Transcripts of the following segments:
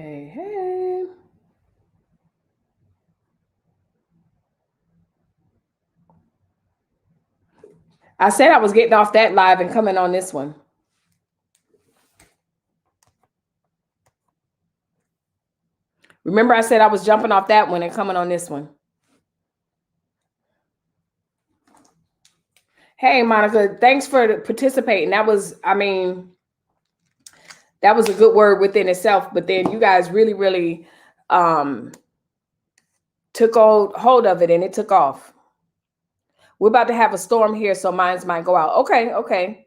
Hey, hey. I said I was getting off that live and coming on this one. Remember I said I was jumping off that one and coming on this one. Hey, Monica, thanks for participating. That was a good word within itself, but then you guys really took hold of it and it took off. We're about to have a storm here, so mines might go out. Okay.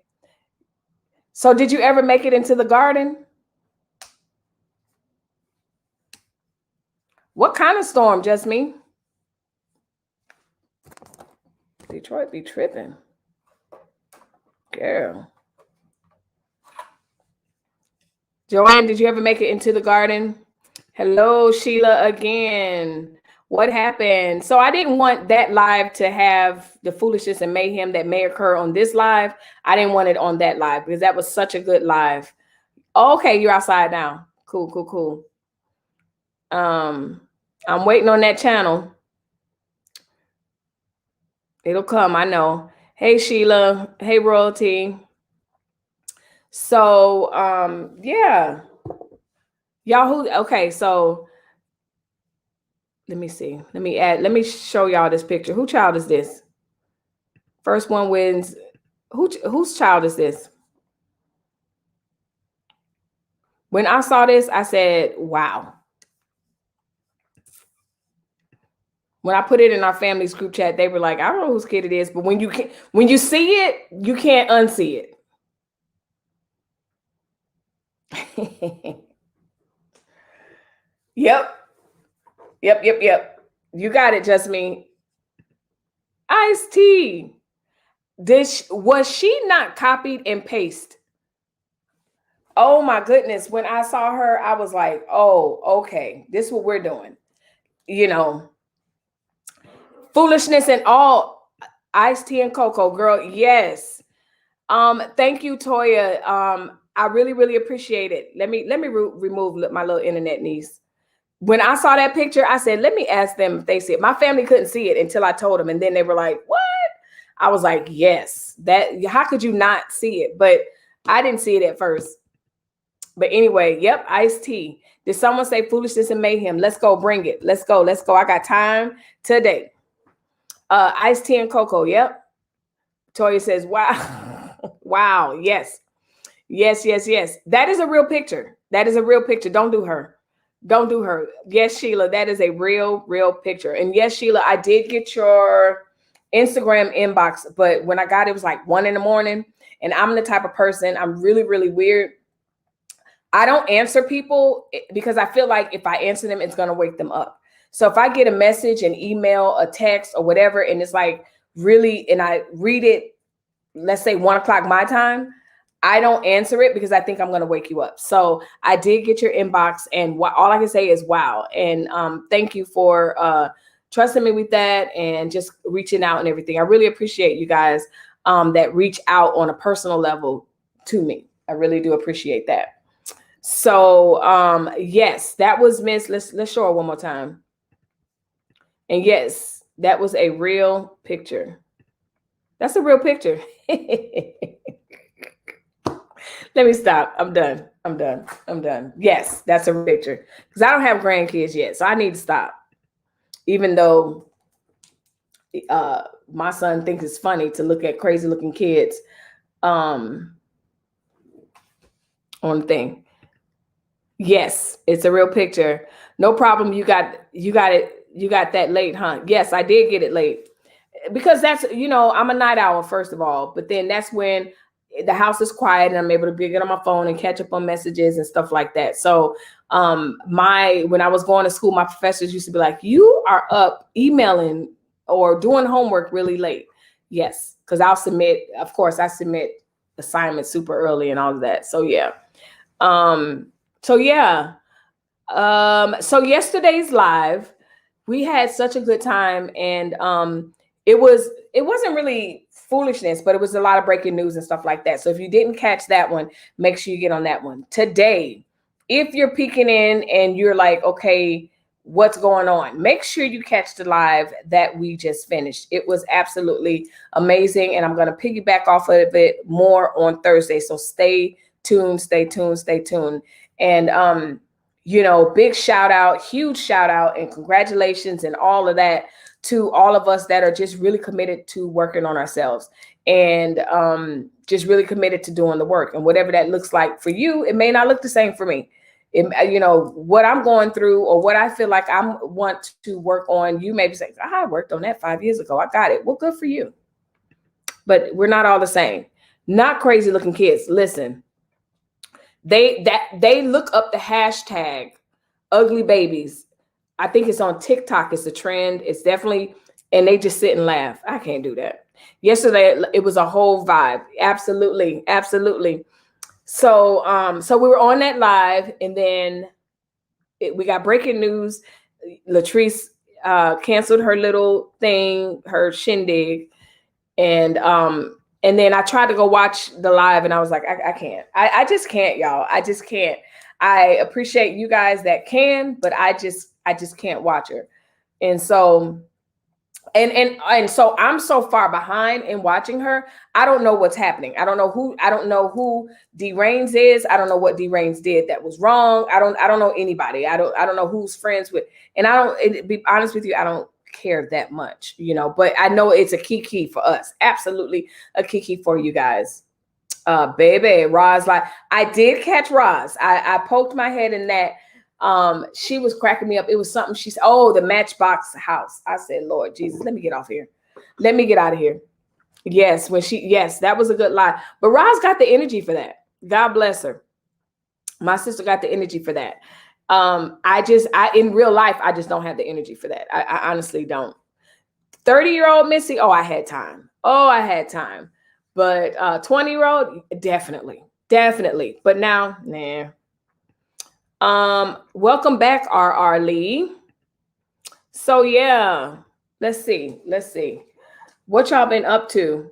So did you ever make it into the garden? What kind of storm, just me? Detroit be tripping. Girl. Joanne, did you ever make it into the garden? Hello, Sheila again. What happened? So I didn't want that live to have the foolishness and mayhem that may occur on this live. I didn't want it on that live because that was such a good live. Okay, you're outside now. Cool. I'm waiting on that channel. It'll come, I know. Hey, Sheila. Hey, Royalty. So, yeah. Yahoo. Okay, so let me see. Let me show y'all this picture. Whose child is this? First one wins. Whose child is this? When I saw this, I said, wow. When I put it in our family's group chat, they were like, I don't know whose kid it is, but when you see it, you can't unsee it. Yep. You got it, just me. Ice-T. Was she not copied and pasted? Oh my goodness. When I saw her, I was like, oh, okay. This is what we're doing. You know, foolishness and all. Ice-T and Coco, girl. Yes. Thank you, Toya. I really appreciate it. Let me remove my little internet niece. When I saw that picture, I said, let me ask them if they see it. My family couldn't see it until I told them. And then they were like, what? I was like, yes, how could you not see it? But I didn't see it at first. But anyway, yep, Ice-T. Did someone say foolishness and mayhem? Let's go, bring it. Let's go. I got time today. Ice-T and Coco, yep. Toya says, wow. Wow, yes. That is a real picture. Don't do her. Yes, Sheila, that is a real picture. And yes, Sheila, I did get your Instagram inbox, but when I got it, it was like 1 a.m. And I'm the type of person, I'm really weird. I don't answer people because I feel like if I answer them, it's going to wake them up. So if I get a message, an email, a text or whatever, and it's like really, and I read it, let's say 1 o'clock my time, I don't answer it because I think I'm going to wake you up. So I did get your inbox, and all I can say is wow. And thank you for trusting me with that and just reaching out and everything. I really appreciate you guys that reach out on a personal level to me. I really do appreciate that. So yes, that was Miss. Let's show her one more time. And yes, that was a real picture. That's a real picture. Let me stop. I'm done. Yes, that's a picture. Because I don't have grandkids yet, so I need to stop. Even though my son thinks it's funny to look at crazy looking kids on the thing. Yes, it's a real picture. No problem. You got that late, huh? Yes, I did get it late. Because that's, I'm a night owl, first of all. But then that's when the house is quiet and I'm able to get on my phone and catch up on messages and stuff like that. So when I was going to school, my professors used to be like, you are up emailing or doing homework really late. Yes, because I submit assignments super early and all of that. So yeah. So yesterday's live, we had such a good time, and it wasn't really foolishness, but it was a lot of breaking news and stuff like that. So if you didn't catch that one, make sure you get on that one. Today if you're peeking in and you're like, okay, what's going on, make sure you catch the live that we just finished. It was absolutely amazing, and I'm going to piggyback off of it more on Thursday. So stay tuned, stay tuned, stay tuned. And you know, big shout out, huge shout out, and congratulations and all of that to all of us that are just really committed to working on ourselves, and just really committed to doing the work. And whatever that looks like for you, it may not look the same for me. You know, what I'm going through or what I feel like I want to work on, you may be saying, I worked on that 5 years ago. I got it. Well, good for you. But we're not all the same. Not crazy looking kids. Listen, they look up the hashtag ugly babies. I think it's on TikTok. It's a trend. It's definitely, and they just sit and laugh. I can't do that. Yesterday, it was a whole vibe. Absolutely. Absolutely. So so we were on that live, and then we got breaking news. Latrice canceled her little thing, her shindig, and then I tried to go watch the live, and I was like, I can't. I just can't, y'all. I just can't. I appreciate you guys that can, but I just can't watch her. And so and so I'm so far behind in watching her. I don't know what's happening. I don't know who D Raines is. I don't know what D Raines did that was wrong. I don't know anybody. I don't know who's friends with. And to be honest with you, I don't care that much, you know, but I know it's a key for us. Absolutely a key for you guys. Baby, Roz, like, I did catch Roz. I poked my head in that. She was cracking me up. It was something she said, oh, the Matchbox house. I said, Lord Jesus, let me get off here. Let me get out of here. Yes, that was a good lie. But Roz got the energy for that. God bless her. My sister got the energy for that. In real life, I just don't have the energy for that. I honestly don't. 30-year-old Missy, oh, I had time. But 20-year-old, definitely. But now, nah. Welcome back, RR Lee. So yeah, let's see. What y'all been up to?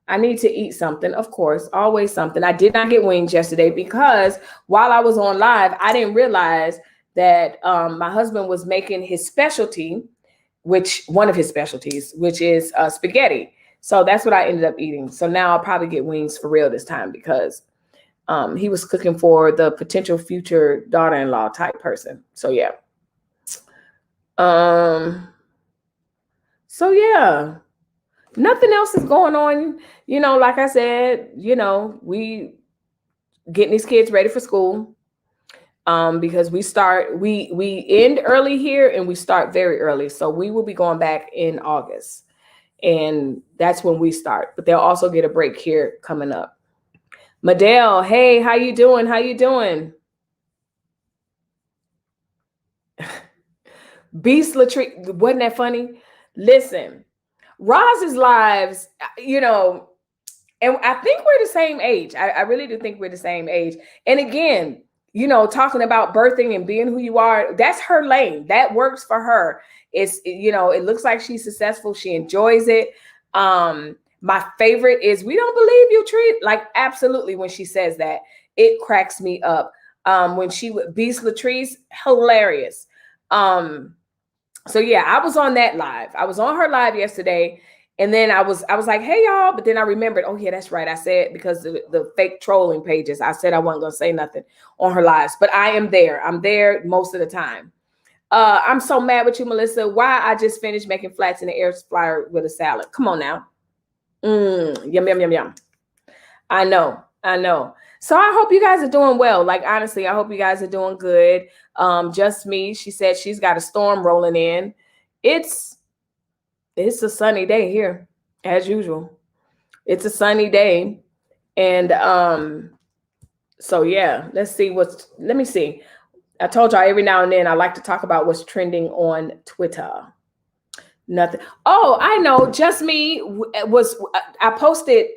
I need to eat something, of course, always something. I did not get wings yesterday because while I was on live, I didn't realize that my husband was making his specialty, one of his specialties, which is spaghetti. So that's what I ended up eating. So now I'll probably get wings for real this time because he was cooking for the potential future daughter-in-law type person. So yeah. So yeah, nothing else is going on. You know, like I said, you know, we getting these kids ready for school. Because we end early here and we start very early. So we will be going back in August, and that's when we start, but they'll also get a break here coming up. Madelle, hey, how you doing? Beast Latrice, wasn't that funny? Listen, Roz's lives, you know, and I think we're the same age. I really do think we're the same age. And again, you know, talking about birthing and being who you are, that's her lane. That works for her. It's, you know, it looks like she's successful. She enjoys it. My favorite is, we don't believe you, Treat. Like, absolutely, when she says that, it cracks me up. When she would Beast Latrice, hilarious. So yeah, I was on that live. I was on her live yesterday. And then I was like, hey, y'all. But then I remembered, oh, yeah, that's right. I said, because the fake trolling pages, I said I wasn't going to say nothing on her lives. But I am there. I'm there most of the time. I'm so mad with you, Melissa. Why I just finished making flats in the air fryer with a salad. Come on now. Yum. I know. So I hope you guys are doing well. Like, honestly, I hope you guys are doing good. Just me. She said she's got a storm rolling in. It's a sunny day here, as usual. It's a sunny day. And so yeah, let me see. I told y'all every now and then I like to talk about what's trending on Twitter. Nothing. Oh, I know. Just me I posted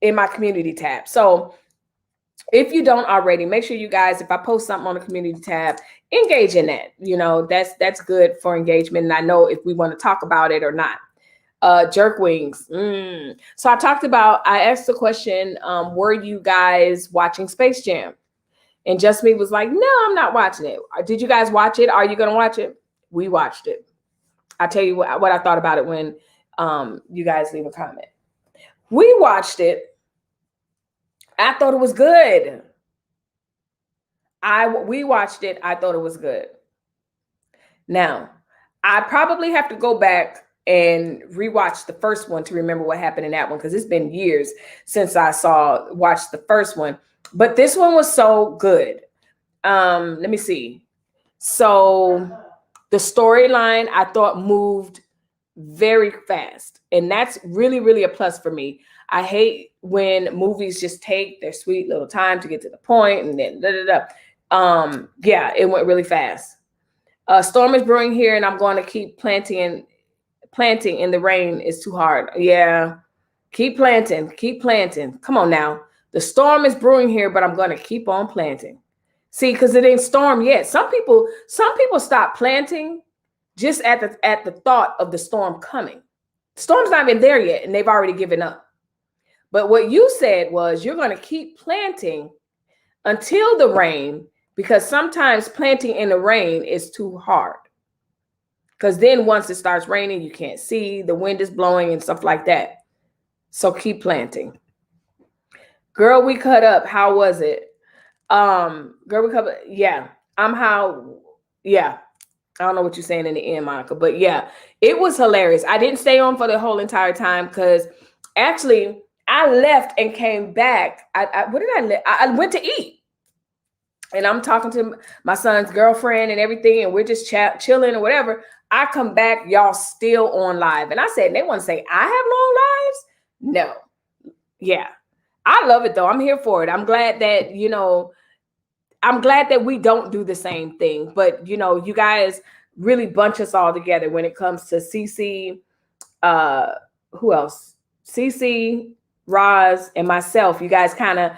in my community tab. So if you don't already, make sure you guys, if I post something on the community tab, engage in that. You know, that's good for engagement. And I know if we want to talk about it or not. Jerk wings. So I asked the question, were you guys watching Space Jam? And Just Me was like, no, I'm not watching it. Did you guys watch it? Are you going to watch it? We watched it. I'll tell you what I thought about it when you guys leave a comment. We watched it. I thought it was good. We watched it. I thought it was good. Now, I probably have to go back and rewatch the first one to remember what happened in that one, because it's been years since I watched the first one. But this one was so good. Let me see. So the storyline I thought moved very fast, and that's really, really a plus for me. I hate when movies just take their sweet little time to get to the point, and then yeah, it went really fast. Storm is brewing here, and I'm going to keep planting in the rain is too hard. Yeah, keep planting. Come on now. The storm is brewing here, but I'm going to keep on planting. See, because it ain't storm yet. Some people stop planting just at the thought of the storm coming. The storm's not even there yet, and they've already given up. But what you said was you're going to keep planting until the rain, because sometimes planting in the rain is too hard. Because then once it starts raining, you can't see, the wind is blowing and stuff like that. So keep planting. Girl, we cut up. How was it? Girl, we cut up. Yeah. Yeah. I don't know what you're saying in the end, Monica, but yeah, it was hilarious. I didn't stay on for the whole entire time because actually I left and came back. What did I? I went to eat, and I'm talking to my son's girlfriend and everything, and we're just chilling or whatever. I come back, y'all still on live, and I said, they want to say I have long lives? No, yeah, I love it though. I'm here for it. I'm glad that I'm glad that we don't do the same thing, but you guys really bunch us all together when it comes to CC, who else? CC, Roz, and myself. You guys kind of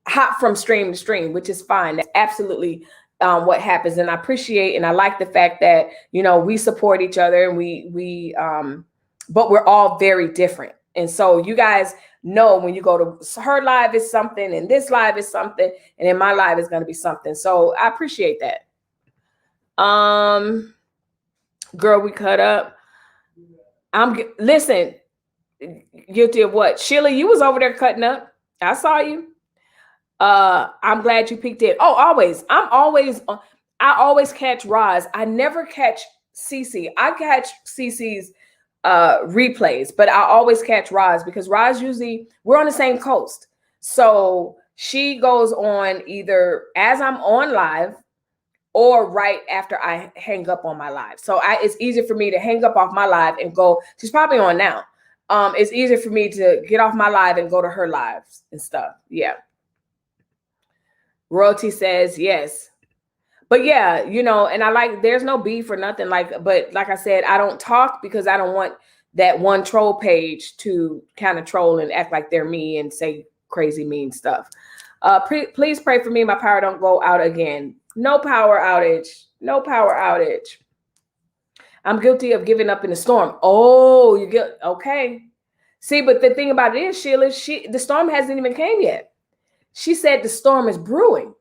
hop from stream to stream, which is fine. That's absolutely what happens. And I appreciate, and I like the fact that, we support each other, and but we're all very different. And so you guys know when you go to her live is something, and this live is something, and in my live is going to be something. So I appreciate that. Girl, we cut up. Listen, guilty of what? Sheila, you was over there cutting up. I saw you. I'm glad you peeked in. Oh, always. I always catch Roz. I never catch Cece. I catch Cece's replays, but I always catch Roz because Roz we're on the same coast. So she goes on either as I'm on live or right after I hang up on my live. So it's easier for me to hang up off my live and go. She's probably on now. It's easier for me to get off my live and go to her lives and stuff. Yeah. Royalty says yes. But yeah, and I like, there's no beef or nothing but like I said, I don't talk because I don't want that one troll page to kind of troll and act like they're me and say crazy mean stuff. Please pray for me. My power don't go out again. No power outage. No power outage. I'm guilty of giving up in the storm. Oh, you get, okay. See, but the thing about it is, Sheila, the storm hasn't even came yet. She said the storm is brewing.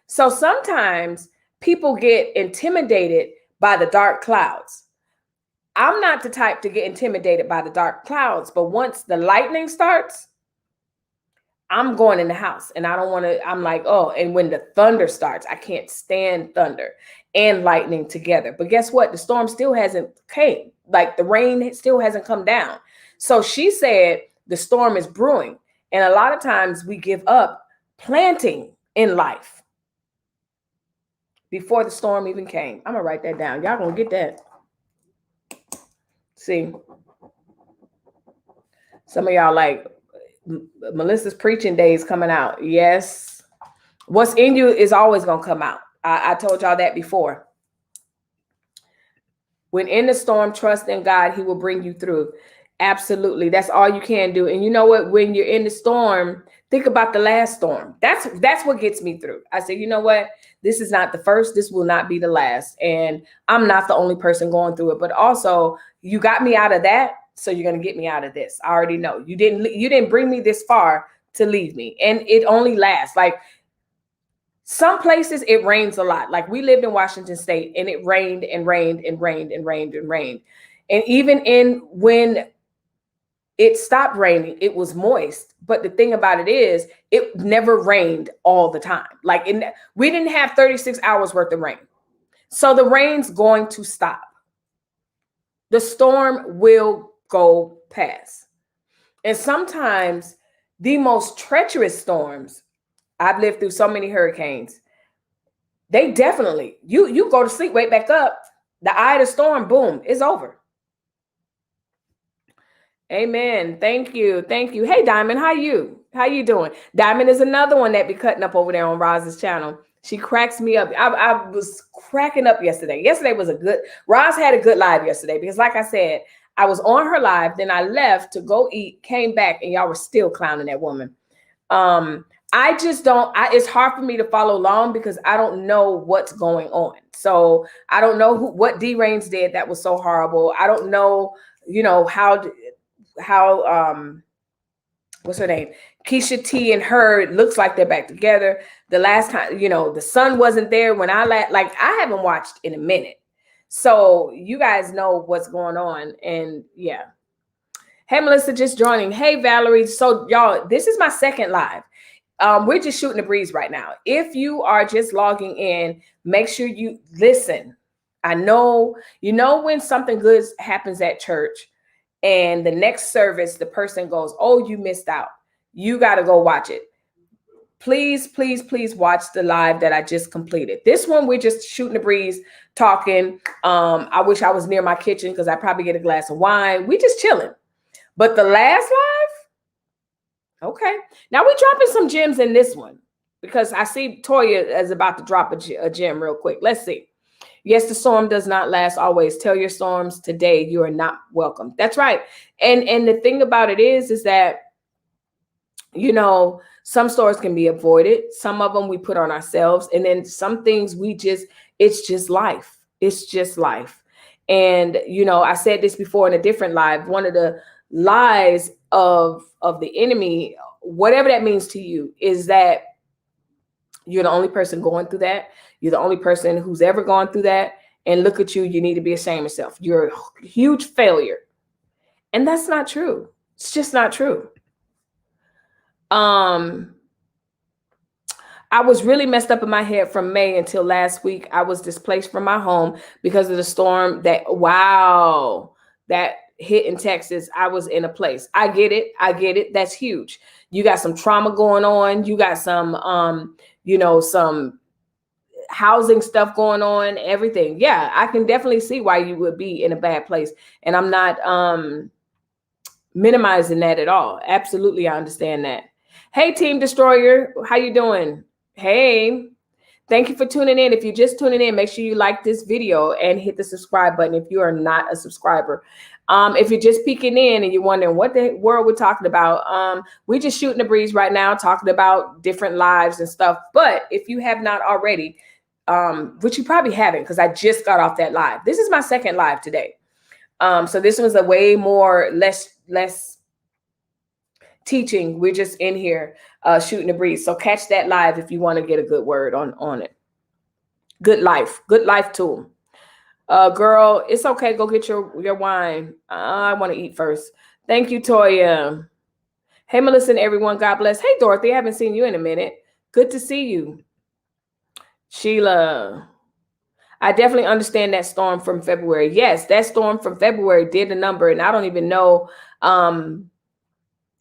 So sometimes people get intimidated by the dark clouds. I'm not the type to get intimidated by the dark clouds, but once the lightning starts, I'm going in the house, and I don't want to, I'm like, oh, and when the thunder starts, I can't stand thunder and lightning together. But guess what? The storm still hasn't came. Like the rain still hasn't come down. So she said the storm is brewing. And a lot of times we give up planting in life before the storm even came. I'm going to write that down. Y'all going to get that. See, some of y'all like, Melissa's preaching days coming out. Yes. What's in you is always going to come out. I told y'all that before. When in the storm, trust in God. He will bring you through. Absolutely. That's all you can do. And you know what? When you're in the storm, think about the last storm. That's what gets me through. I say, you know what? This is not the first. This will not be the last. And I'm not the only person going through it. But also, you got me out of that. So you're going to get me out of this. I already know. You didn't bring me this far to leave me. And it only lasts. Like, Some places it rains a lot. Like we lived in Washington State and it rained and rained and rained and rained and rained. And even when it stopped raining, it was moist. But the thing about it is, it never rained all the time. Like we didn't have 36 hours worth of rain. So the rain's going to stop. The storm will go past. And sometimes the most treacherous storms, I've lived through so many hurricanes, they definitely, you go to sleep, wake back up, the eye of the storm, boom, it's over. Amen. Thank you. Thank you. Hey, Diamond, how you doing? Diamond is another one that be cutting up over there on Roz's channel. She cracks me up. I was cracking up yesterday. Yesterday was Roz had a good live yesterday because like I said, I was on her live, then I left to go eat, came back, and y'all were still clowning that woman. I just don't, it's hard for me to follow along because I don't know what's going on. So I don't know what D Reigns did that was so horrible. I don't know, how what's her name? Keisha T and her, it looks like they're back together. The last time, the sun wasn't there when I haven't watched in a minute. So you guys know what's going on. And yeah. Hey, Melissa, just joining. Hey, Valerie. So y'all, this is my second live. We're just shooting the breeze right now. If you are just logging in, make sure you listen. I know, when something good happens at church and the next service, the person goes, oh, you missed out. You got to go watch it. Please, please, please watch the live that I just completed. This one, we're just shooting the breeze, talking. I wish I was near my kitchen because I probably get a glass of wine. We just chilling. But the last live, okay. Now we're dropping some gems in this one because I see Toya is about to drop a gem real quick. Let's see. Yes, the storm does not last always. Tell your storms today you are not welcome. That's right. And the thing about it is that, some stories can be avoided. Some of them we put on ourselves. And then some things it's just life. It's just life. And, I said this before in a different live. One of the lies of the enemy, whatever that means to you, is that you're the only person going through that. You're the only person who's ever gone through that. And look at you. You need to be ashamed of yourself. You're a huge failure. And that's not true. It's just not true. I was really messed up in my head from May until last week. I was displaced from my home because of the storm that hit in Texas. I was in a place. I get it. That's huge. You got some trauma going on. You got some, some housing stuff going on, everything. Yeah, I can definitely see why you would be in a bad place. And I'm not minimizing that at all. Absolutely, I understand that. Hey, Team Destroyer, how you doing? Hey, thank you for tuning in. If you're just tuning in, make sure you like this video and hit the subscribe button if you are not a subscriber. If you're just peeking in and you're wondering what the world we're talking about, we're just shooting the breeze right now, talking about different lives and stuff. But if you have not already, which you probably haven't, because I just got off that live. This is my second live today. So this was a way more, less teaching. We're just in here shooting the breeze. So catch that live if you want to get a good word on it. Good life tool. Girl, it's okay. Go get your wine. I want to eat first. Thank you, Toya. Hey, Melissa and everyone. God bless. Hey, Dorothy. I haven't seen you in a minute. Good to see you. Sheila. I definitely understand that storm from February. Yes, that storm from February did a number. And I don't even know.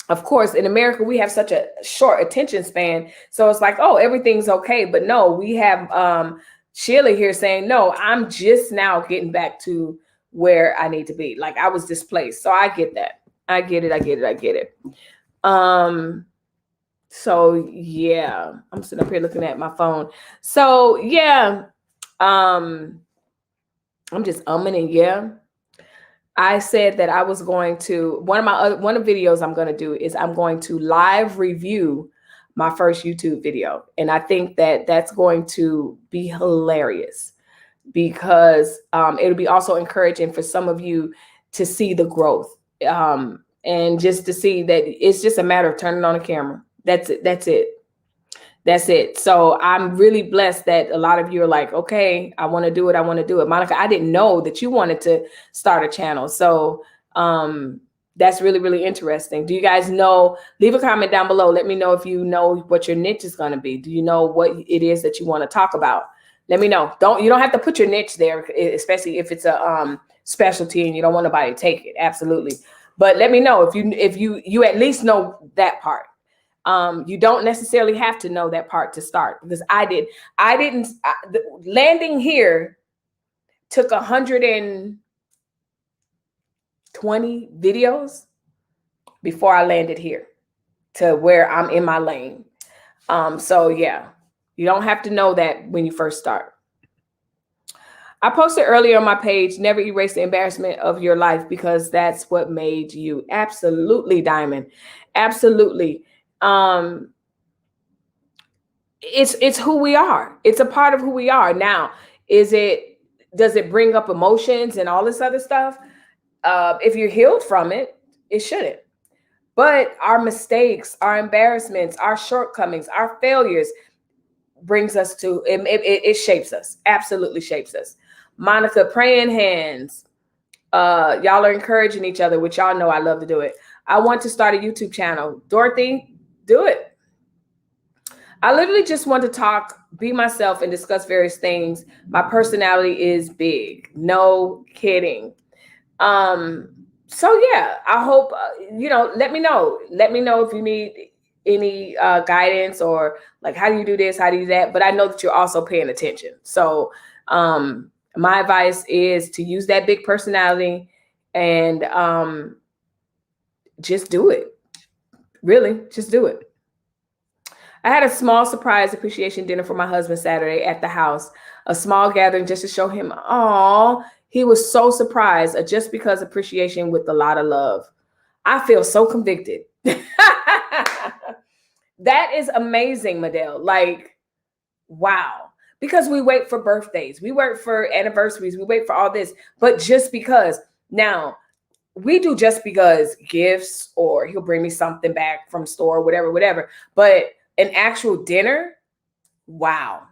Of course, in America, we have such a short attention span. So it's like, oh, everything's okay. But no, we have Sheila here saying, no, I'm just now getting back to where I need to be. Like I was displaced. So I get that. I get it. So yeah, I'm sitting up here looking at my phone. So yeah, I'm just and yeah. I said that I was going to, one of the videos I'm going to do is I'm going to live review my first YouTube video. And I think that that's going to be hilarious because it'll be also encouraging for some of you to see the growth and just to see that it's just a matter of turning on a camera. That's it. That's it. So I'm really blessed that a lot of you are like, okay, I want to do it. I want to do it. Monica, I didn't know that you wanted to start a channel. So that's really, really interesting. Do you guys know? Leave a comment down below. Let me know if you know what your niche is going to be. Do you know what it is that you want to talk about? Let me know. You don't have to put your niche there, especially if it's a specialty and you don't want nobody to take it. Absolutely. But let me know if you at least know that part. You don't necessarily have to know that part to start, because landing here took 120 videos before I landed here to where I'm in my lane. So yeah, you don't have to know that when you first start. I posted earlier on my page, never erase the embarrassment of your life because that's what made you. Absolutely, Diamond. Absolutely. It's who we are. It's a part of who we are. Now, does it bring up emotions and all this other stuff? If you're healed from it, it shouldn't. But our mistakes, our embarrassments, our shortcomings, our failures brings us to it shapes us. Absolutely shapes us. Monica, praying hands. Y'all are encouraging each other, which y'all know I love to do it. I want to start a YouTube channel. Dorothy, do it. I literally just want to talk, be myself, and discuss various things. My personality is big. No kidding. So yeah, I hope, let me know. Let me know if you need any guidance, or like, how do you do this? How do you do that? But I know that you're also paying attention. So my advice is to use that big personality and just do it. Really, just do it. I had a small surprise appreciation dinner for my husband Saturday at the house, a small gathering just to show him, oh, he was so surprised, just because appreciation with a lot of love. I feel so convicted. That is amazing, Madel. Like, wow. Because we wait for birthdays, we wait for anniversaries, we wait for all this, but just because. Now, we do just because gifts, or he'll bring me something back from store, whatever. But an actual dinner, wow.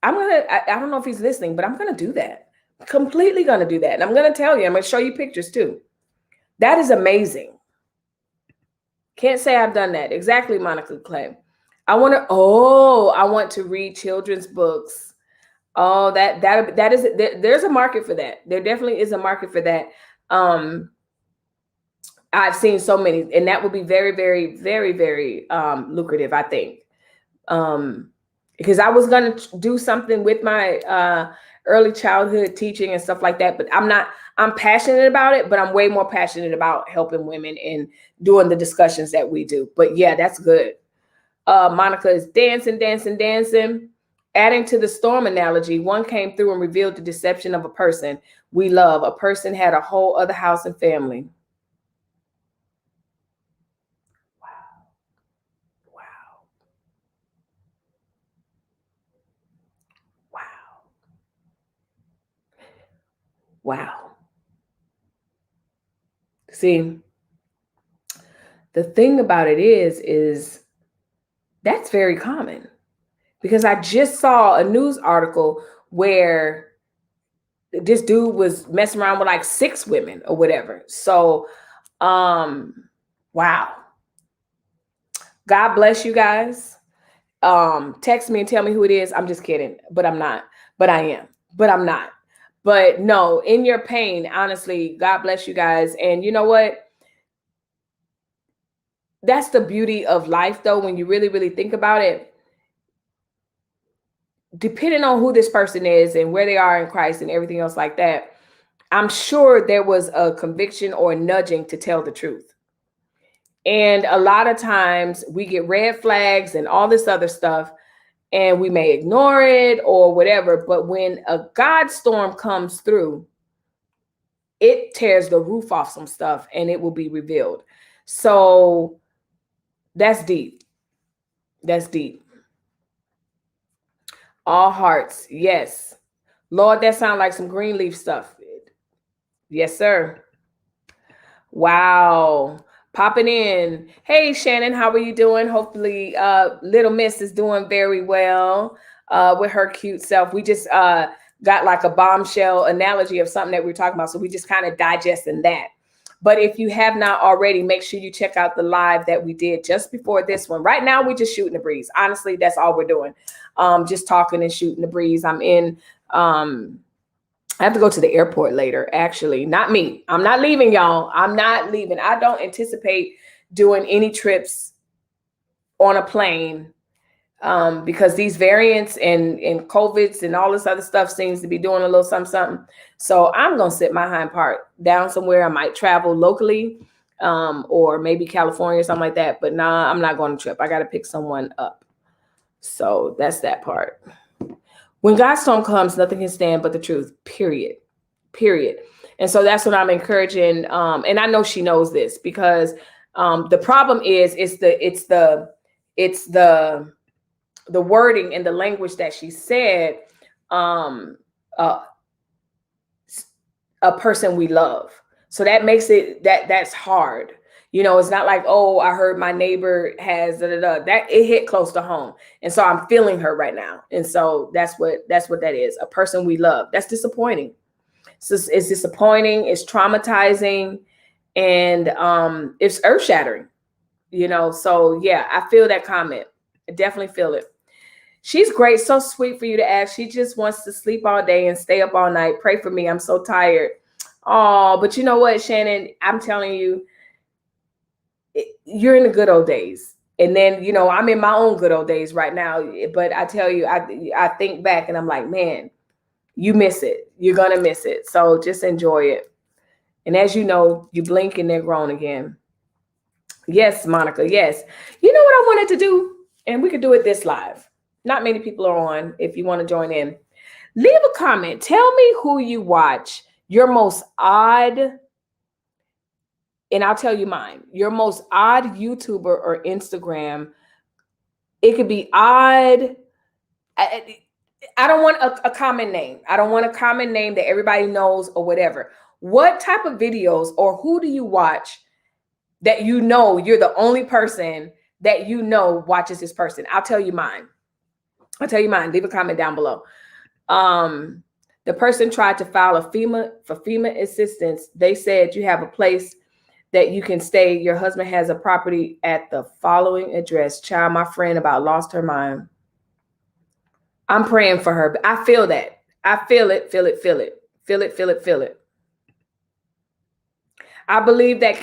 I don't know if he's listening, but I'm going to do that. Completely going to do that. And I'm going to tell you, I'm going to show you pictures too. That is amazing. Can't say I've done that. Exactly, Monica Clay. I want to read children's books. Oh, that is, there's a market for that. There definitely is a market for that. I've seen so many, and that would be very, very, very, very lucrative, I think. Because I was going to do something with my early childhood teaching and stuff like that, but I'm passionate about it, but I'm way more passionate about helping women and doing the discussions that we do. But yeah, that's good. Monica is dancing. Adding to the storm analogy, one came through and revealed the deception of a person we love. A person had a whole other house and family. Wow. See, the thing about it is that's very common, because I just saw a news article where this dude was messing around with like 6 women or whatever. So, wow. God bless you guys. Text me and tell me who it is. I'm just kidding, but I'm not. But I am. But I'm not. But no, in your pain, honestly, God bless you guys. And you know what? That's the beauty of life, though, when you really, really think about it. Depending on who this person is and where they are in Christ and everything else like that, I'm sure there was a conviction or a nudging to tell the truth. And a lot of times we get red flags and all this other stuff, and we may ignore it or whatever. But when a God storm comes through, it tears the roof off some stuff and it will be revealed. So that's deep. That's deep. All hearts. Yes. Lord, that sounds like some Greenleaf stuff. Yes, sir. Wow. popping in. Hey, Shannon, how are you doing? Hopefully, little miss is doing very well with her cute self. We just got like a bombshell analogy of something that we were talking about. So we just kind of digesting that. But if you have not already, make sure you check out the live that we did just before this one. Right now, we're just shooting the breeze. Honestly, that's all we're doing. Just talking and shooting the breeze. I'm in... I have to go to the airport later, actually. Not me. I'm not leaving, y'all. I'm not leaving. I don't anticipate doing any trips on a plane because these variants and COVIDs and all this other stuff seems to be doing a little something. So I'm going to sit my hind part down somewhere. I might travel locally or maybe California or something like that. But nah, I'm not going to trip. I got to pick someone up. So that's that part. When God's storm comes, nothing can stand but the truth, period. And so that's what I'm encouraging. And I know she knows this because the problem is it's the wording and the language that she said, a person we love. So that makes it that's hard. You know, it's not like, oh, I heard my neighbor has that it hit close to home. And so I'm feeling her right now. And so that's what that is. A person we love. That's disappointing. So it's disappointing. It's traumatizing. And it's earth shattering, you know? So yeah, I feel that comment. I definitely feel it. She's great. So sweet for you to ask. She just wants to sleep all day and stay up all night. Pray for me. I'm so tired. Oh, but you know what, Shannon, I'm telling you, you're in the good old days. And then, you know, I'm in my own good old days right now. But I tell you, I think back and I'm like, man, you miss it. You're going to miss it. So just enjoy it. And as you know, you blink and they're grown again. Yes, Monica. Yes. You know what I wanted to do? And we could do it this live. Not many people are on. If you want to join in, leave a comment. Tell me who you watch. Your most odd, and I'll tell you mine, your most odd YouTuber or Instagram. It could be odd. I don't want a common name. I don't want a common name that everybody knows or whatever. What type of videos or who do you watch that you know you're the only person that you know watches this person? I'll tell you mine. Leave a comment down below. The person tried to file for FEMA assistance. They said you have a place that you can stay. Your husband has a property at the following address. Child, my friend about lost her mind. I'm praying for her, but I feel that. I feel it. I believe that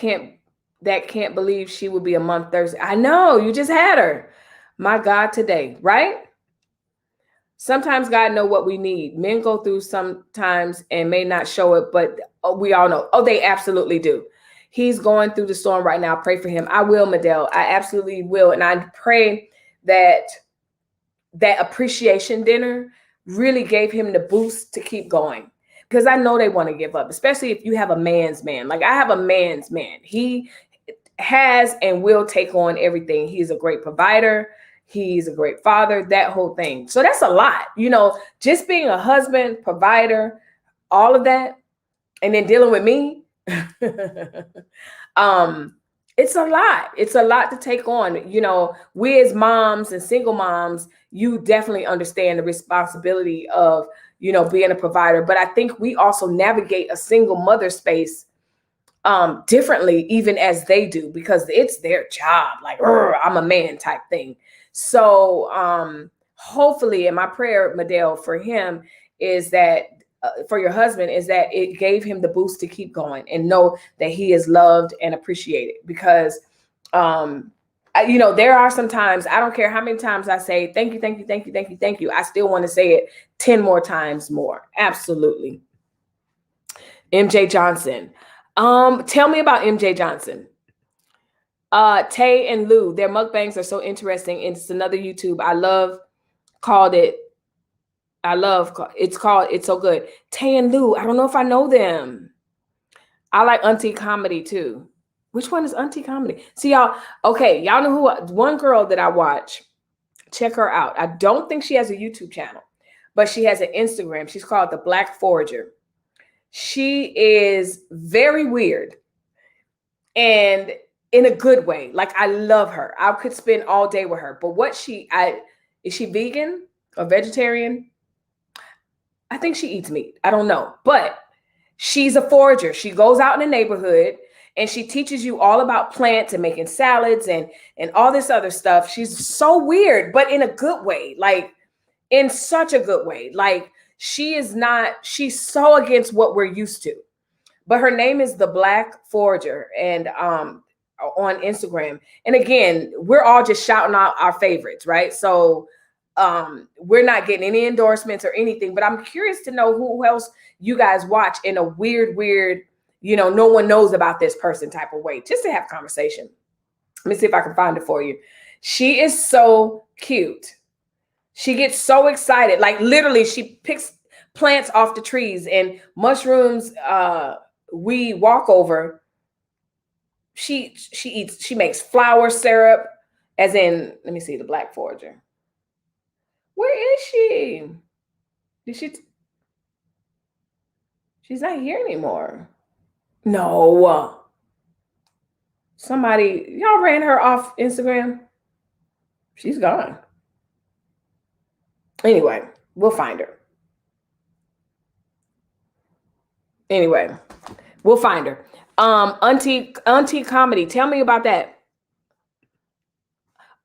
can't believe she will be a month Thursday. I know, you just had her. My God, today, right? Sometimes God knows what we need. Men go through sometimes and may not show it, but we all know. Oh, they absolutely do. He's going through the storm right now. Pray for him. I will, Medell. I absolutely will. And I pray that appreciation dinner really gave him the boost to keep going. Because I know they want to give up, especially if you have a man's man. Like I have a man's man. He has and will take on everything. He's a great provider. He's a great father, that whole thing. So that's a lot, you know, just being a husband, provider, all of that. And then dealing with me. It's a lot. It's a lot to take on. You know, we as moms and single moms, you definitely understand the responsibility of, you know, being a provider. But I think we also navigate a single mother space differently, even as they do, because it's their job. Like, I'm a man type thing. So hopefully, and my prayer, Medell, for him is that for your husband is that it gave him the boost to keep going and know that he is loved and appreciated. Because you know, there are some times, I don't care how many times I say thank you, I still want to say it 10 more times more. Absolutely. MJ Johnson. Tell me about MJ Johnson. Tay and Lou, their mukbangs are so interesting. It's another YouTube I love. It's called It's So Good. Tay and Lou, I don't know if I know them. I like Auntie Comedy too. Which one is Auntie Comedy? See, y'all, okay, y'all know who, one girl that I watch, check her out. I don't think she has a YouTube channel, but she has an Instagram. She's called The Black Forager. She is very weird. And in a good way. Like, I love her. I could spend all day with her. But is she vegan or vegetarian? I think she eats meat. I don't know. But she's a forager. She goes out in the neighborhood and she teaches you all about plants and making salads and all this other stuff. She's so weird, but in a good way. Like, in such a good way. Like, she's so against what we're used to. But her name is the Black Forager, and on Instagram. And again, we're all just shouting out our favorites, right? So we're not getting any endorsements or anything, but I'm curious to know who else you guys watch in a weird, no one knows about this person type of way, just to have conversation. Let me see if I can find it for you. She is so cute. She gets so excited. Like, literally, she picks plants off the trees and mushrooms we walk over. She eats, she makes flower syrup, as in, let me see, the Black Forager. Where is she? She's not here anymore. No. Somebody, y'all ran her off Instagram. She's gone. Anyway, we'll find her. Anyway, we'll find her. Auntie Comedy, tell me about that.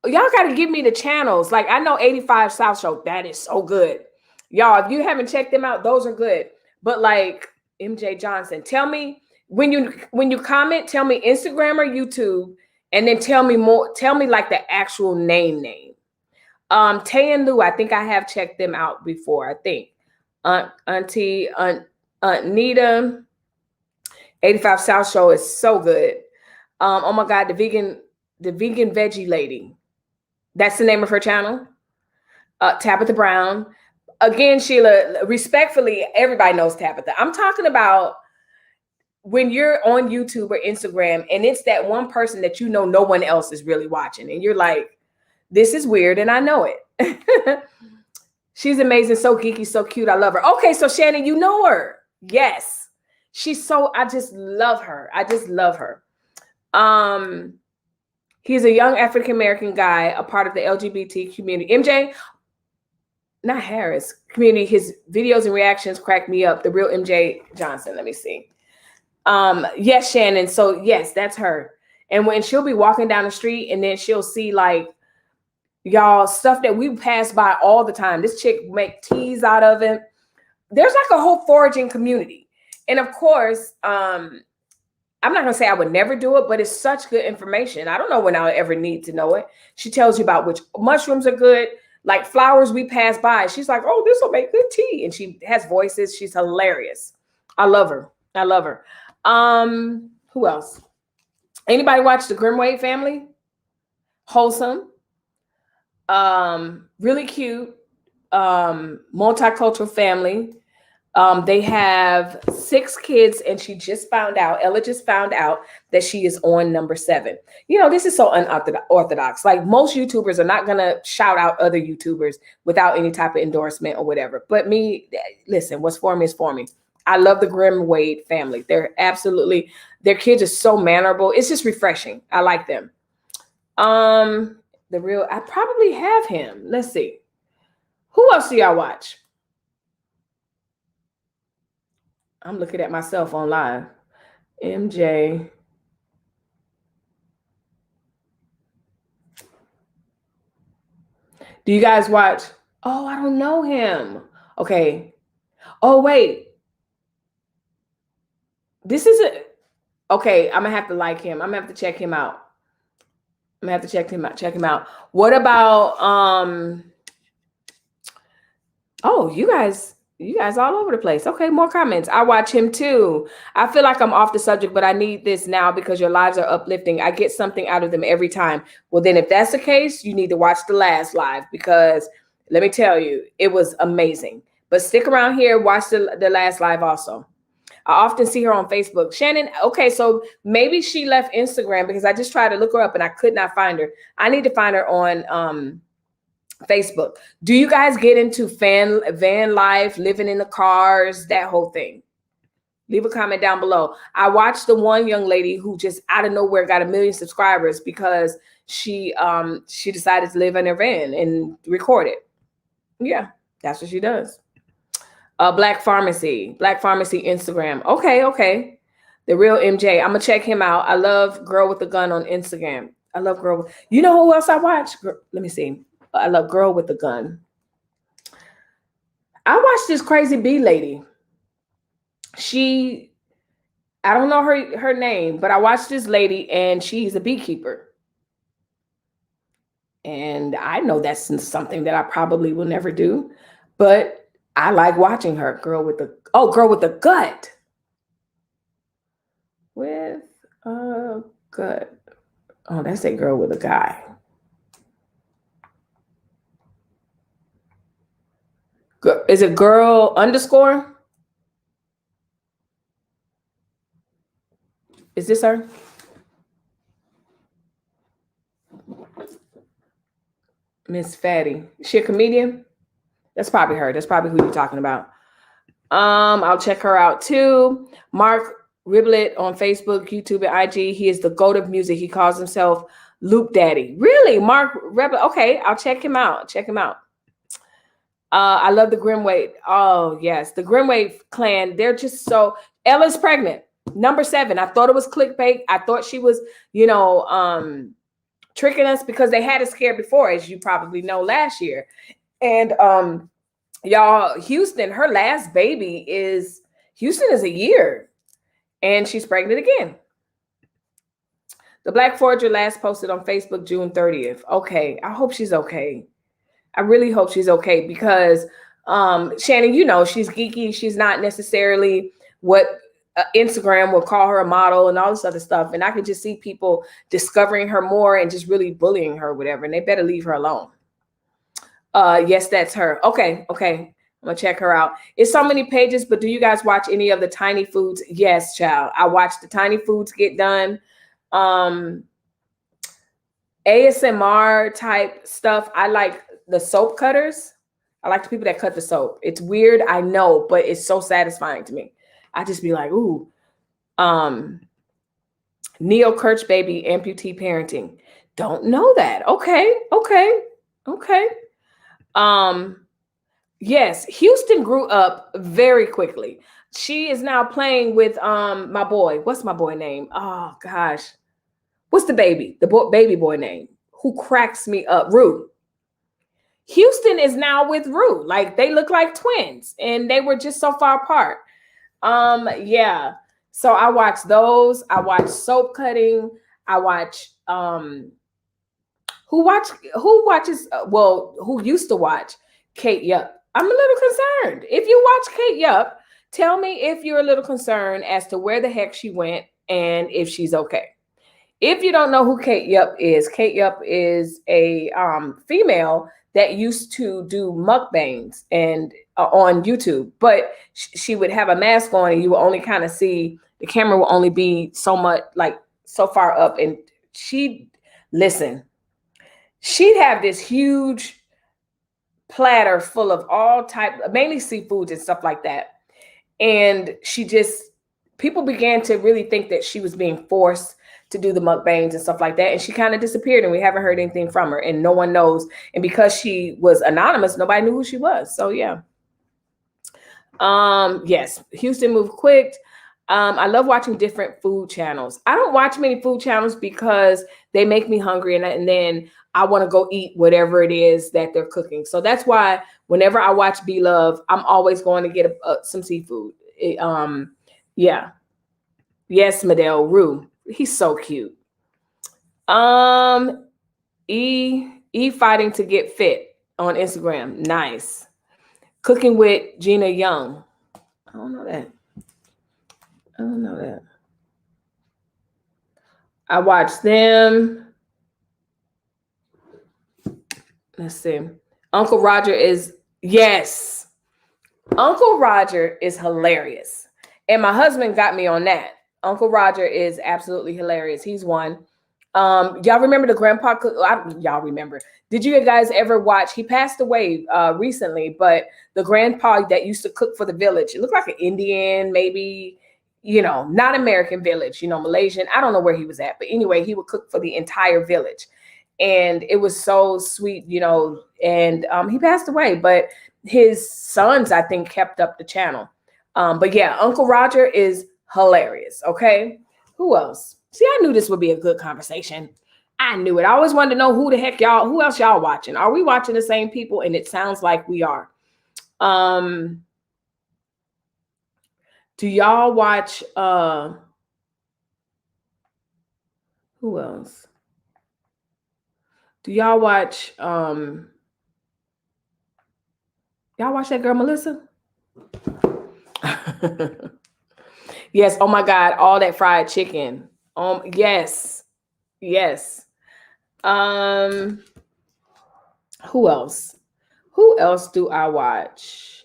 Y'all got to give me the channels. Like, I know 85 South Show, that is so good. Y'all, if you haven't checked them out, those are good. But like MJ Johnson, tell me when you comment, tell me Instagram or YouTube, and then tell me like the actual name. Tay and Lou, I think I have checked them out before. I think Auntie Nita, 85 South Show is so good. Oh my God, the vegan veggie lady. That's the name of her channel. Tabitha Brown. Again, Sheila, respectfully, everybody knows Tabitha. I'm talking about when you're on YouTube or Instagram and it's that one person that no one else is really watching. And you're like, this is weird, and I know it. She's amazing, so geeky, so cute. I love her. Okay, so Shannon, you know her. Yes. I just love her. I just love her. He's a young African-American guy, a part of the LGBT community. MJ, not Harris, community. His videos and reactions crack me up. The real MJ Johnson. Let me see. Yes, Shannon. So yes, that's her. And when she'll be walking down the street and then she'll see like, y'all, stuff that we pass by all the time. This chick make teas out of it. There's like a whole foraging community. And of course, I'm not going to say I would never do it, but it's such good information. I don't know when I'll ever need to know it. She tells you about which mushrooms are good, like flowers we pass by. She's like, oh, this will make good tea. And she has voices. She's hilarious. I love her. I love her. Who else? Anybody watch the Grimwade family? Wholesome. Really cute. Multicultural family. They have 6 kids, and Ella just found out that she is on number 7. This is so unorthodox. Like, most YouTubers are not going to shout out other YouTubers without any type of endorsement or whatever. But me, listen, what's for me is for me. I love the Grimwade family. Their kids are so mannerable. It's just refreshing. I like them. I probably have him. Let's see. Who else do y'all watch? I'm looking at myself on live. MJ. Do you guys watch? Oh, I don't know him. Okay. Oh, wait. This isn't. Okay, I'm going to have to like him. I'm going to have to check him out. Check him out. What about, oh, you guys all over the place. Okay, more comments. I watch him too. I feel like I'm off the subject, but I need this now because your lives are uplifting. I get something out of them every time. Well, then if that's the case, you need to watch the last live, because let me tell you, it was amazing. But stick around here, watch the last live also. I often see her on Facebook. Shannon, okay, so maybe she left Instagram, because I just tried to look her up and I could not find her. I need to find her on Facebook. Do you guys get into van life, living in the cars, that whole thing? Leave a comment down below. I watched the one young lady who just out of nowhere got 1 million subscribers because she decided to live in her van and record it. Yeah, that's what she does. Black Pharmacy Instagram. Okay. The real MJ. I'm gonna check him out. I love Girl with the Gun on Instagram. I love Girl. You know who else I watch? Let me see. I love Girl with the Gun. I watched this crazy bee lady. I don't know her name, but I watched this lady and she's a beekeeper. And I know that's something that I probably will never do, but I like watching her. Girl with the gut. With a gut. Oh, that's a girl with a guy. Is it girl underscore? Is this her? Miss Fatty. Is she a comedian? That's probably her. That's probably who you're talking about. I'll check her out too. Mark Riblet on Facebook, YouTube, and IG. He is the GOAT of music. He calls himself Loop Daddy. Really? Mark Riblet. Okay, I'll check him out. I love the Grimway. Oh, yes. The Grimway clan. They're just so... Ella's pregnant. Number 7. I thought it was clickbait. I thought she was, tricking us because they had us scared before, as you probably know, last year. And y'all, Houston, her last baby is... Houston is a year. And she's pregnant again. The Black Forger last posted on Facebook June 30th. Okay. I hope she's okay. I really hope she's okay because Shannon, she's geeky. She's not necessarily what Instagram will call her a model and all this other stuff. And I could just see people discovering her more and just really bullying her, whatever. And they better leave her alone. Yes, that's her. Okay. I'm gonna check her out. It's so many pages, but do you guys watch any of the Tiny Foods? Yes, child. I watch the Tiny Foods get done. ASMR type stuff. I like the soap cutters. I like the people that cut the soap. It's weird, I know, but it's so satisfying to me. I just be like, ooh. Neo Kirch baby amputee parenting. Don't know that. Okay. Yes, Houston grew up very quickly. She is now playing with my boy. What's my boy name? Oh gosh. What's the baby boy name? Who cracks me up? Rue. Houston is now with Rue. Like they look like twins and they were just so far apart. Yeah. So I watch those. I watch soap cutting. I watch who used to watch Kate Yup. I'm a little concerned. If you watch Kate Yup, tell me if you're a little concerned as to where the heck she went and if she's okay. If you don't know who Kate Yup is a female that used to do mukbangs and on YouTube, but she would have a mask on and you will only kind of see, the camera will only be so much, like so far up. And she'd have this huge platter full of all type, mainly seafoods and stuff like that. And people began to really think that she was being forced to do the mukbangs and stuff like that. And she kind of disappeared and we haven't heard anything from her and no one knows. And because she was anonymous, nobody knew who she was. So yeah. Yes, Houston moved quick. I love watching different food channels. I don't watch many food channels because they make me hungry and then I want to go eat whatever it is that they're cooking. So that's why whenever I watch Be Love, I'm always going to get some seafood. Yeah. Yes, Medell Rue. He's so cute. E Fighting to Get Fit on Instagram. Nice. Cooking with Gina Young. I don't know that. I watch them. Let's see. Uncle Roger is hilarious. And my husband got me on that. Uncle Roger is absolutely hilarious. He's one. Y'all remember the grandpa? Y'all remember. Did you guys ever watch? He passed away recently, but the grandpa that used to cook for the village. It looked like an Indian, maybe. not American village, Malaysian. I don't know where he was at, but anyway, he would cook for the entire village. And it was so sweet, and he passed away, but his sons, I think, kept up the channel. But yeah, Uncle Roger is hilarious. Okay. Who else? See, I knew this would be a good conversation. I knew it. I always wanted to know who else y'all watching? Are we watching the same people? And it sounds like we are. Do y'all watch, who else? Do y'all watch, y'all watch that girl, Melissa? Yes. Oh my God. All that fried chicken. Yes. Yes. Who else? Who else do I watch?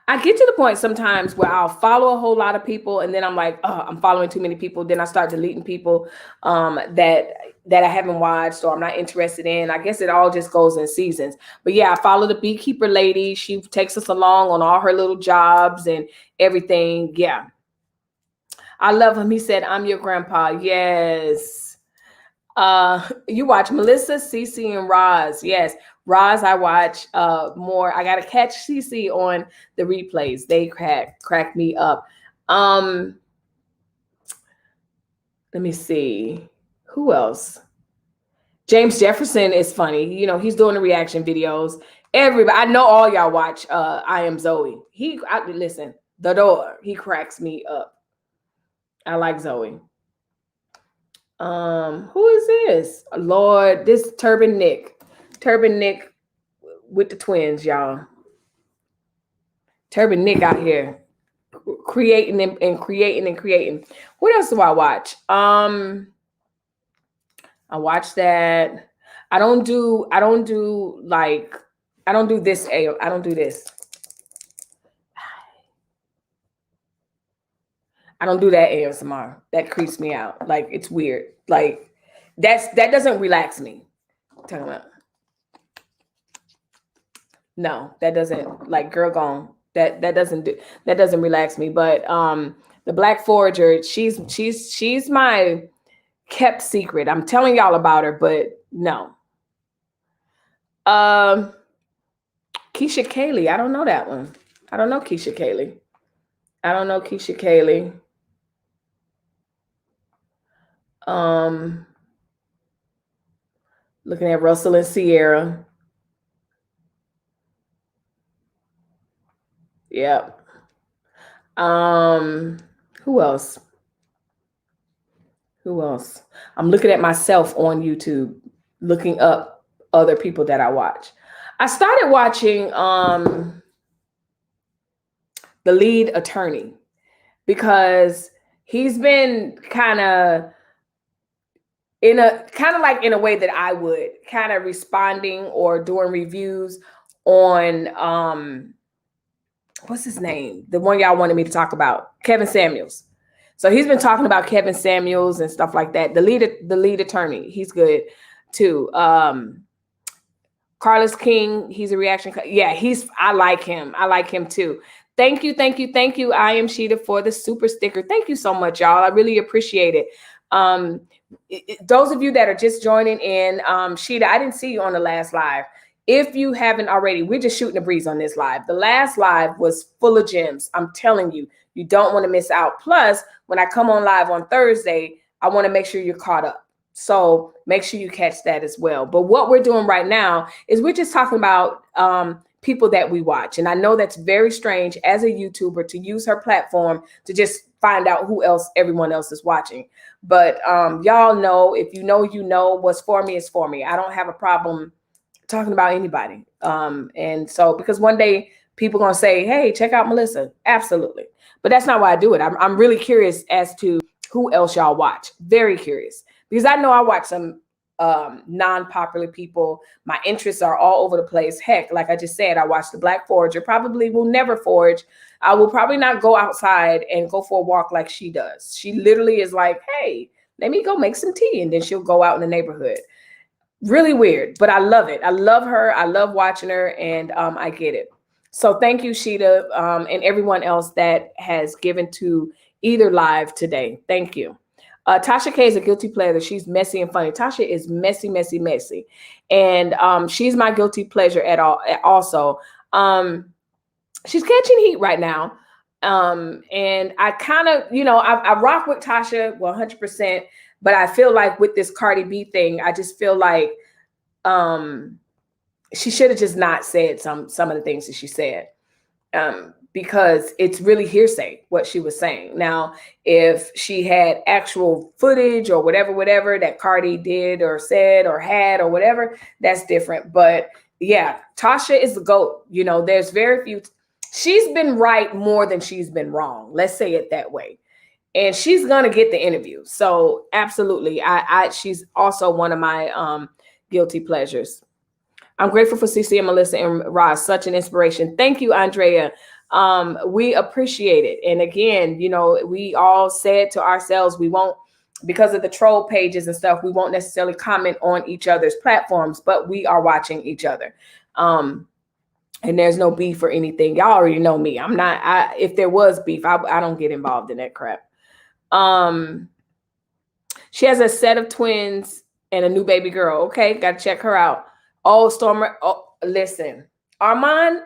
I get to the point sometimes where I'll follow a whole lot of people, and then I'm like, oh, I'm following too many people. Then I start deleting people that I haven't watched or I'm not interested in. I guess it all just goes in seasons. But yeah, I follow the beekeeper lady. She takes us along on all her little jobs and everything. Yeah. I love him. He said, I'm your grandpa. Yes. You watch Melissa, Cece, and Roz. Yes. Roz, I watch more. I gotta catch Cece on the replays. They crack me up. Let me see. Who else? James Jefferson is funny. He's doing the reaction videos. Everybody, I know all y'all watch I Am Zoe. Listen, the door. He cracks me up. I like Zoe. Who is this? Lord, this Turban Nick with the twins, y'all. Turban Nick out here creating and creating. What else do I watch? I watch that. I don't do this. I don't do this. I don't do that ASMR. That creeps me out. Like, it's weird. Like, that doesn't relax me. Talking about. No, that doesn't, like, girl gone. That doesn't relax me. But the Black Forager, she's my kept secret. I'm telling y'all about her, but no. Keisha Kaylee. I don't know that one. I don't know Keisha Kaylee. Looking at Russell and Sierra. Yep. Who else? I'm looking at myself on YouTube, looking up other people that I watch. I started watching The Lead Attorney because he's been kind of in a way that I would, kind of responding or doing reviews on what's his name? The one y'all wanted me to talk about, Kevin Samuels. So he's been talking about Kevin Samuels and stuff like that. The lead attorney, he's good too. Carlos King, he's a reaction. Yeah, I like him. I like him too. Thank you. I am Sheeta for the super sticker. Thank you so much, y'all. I really appreciate it. Those of you that are just joining in, Sheeta, I didn't see you on the last live. If you haven't already, we're just shooting a breeze on this live. The last live was full of gems. I'm telling you, you don't want to miss out. Plus, when I come on live on Thursday, I want to make sure you're caught up. So make sure you catch that as well. But what we're doing right now is we're just talking about people that we watch. And I know that's very strange as a YouTuber to use her platform to just find out who else everyone else is watching. But y'all know, if you know what's for me is for me. I don't have a problem talking about anybody. And so, because one day people are going to say, hey, check out Melissa. Absolutely. But that's not why I do it. I'm really curious as to who else y'all watch. Very curious. Because I know I watch some non-popular people. My interests are all over the place. Heck, like I just said, I watch the Black Forager. Probably will never forage. I will probably not go outside and go for a walk like she does. She literally is like, hey, let me go make some tea. And then she'll go out in the neighborhood. Really weird, but I love it. I love her. I love watching her, and I get it. So thank you, Sheeta, and everyone else that has given to either live today. Thank you. Tasha K is a guilty pleasure. She's messy and funny. Tasha is messy, messy, messy, and she's my guilty pleasure at all. Also, she's catching heat right now, and I kind of, I rock with Tasha 100%, but I feel like with this Cardi B thing, I just feel like she should have just not said some of the things that she said, because it's really hearsay what she was saying. Now, if she had actual footage or whatever that Cardi did or said or had or whatever, that's different. But yeah, Tasha is the GOAT. There's very few. She's been right more than she's been wrong. Let's say it that way. And she's gonna get the interview. So absolutely, she's also one of my guilty pleasures. I'm grateful for CC and Melissa and Roz, such an inspiration. Thank you, Andrea. We appreciate it. And again, we all said to ourselves, we won't, because of the troll pages and stuff, we won't necessarily comment on each other's platforms, but we are watching each other. And there's no beef or anything. Y'all already know me. If there was beef, I don't get involved in that crap. She has a set of twins and a new baby girl. Okay, got to check her out. Oh, Stormer. Oh, listen, Armand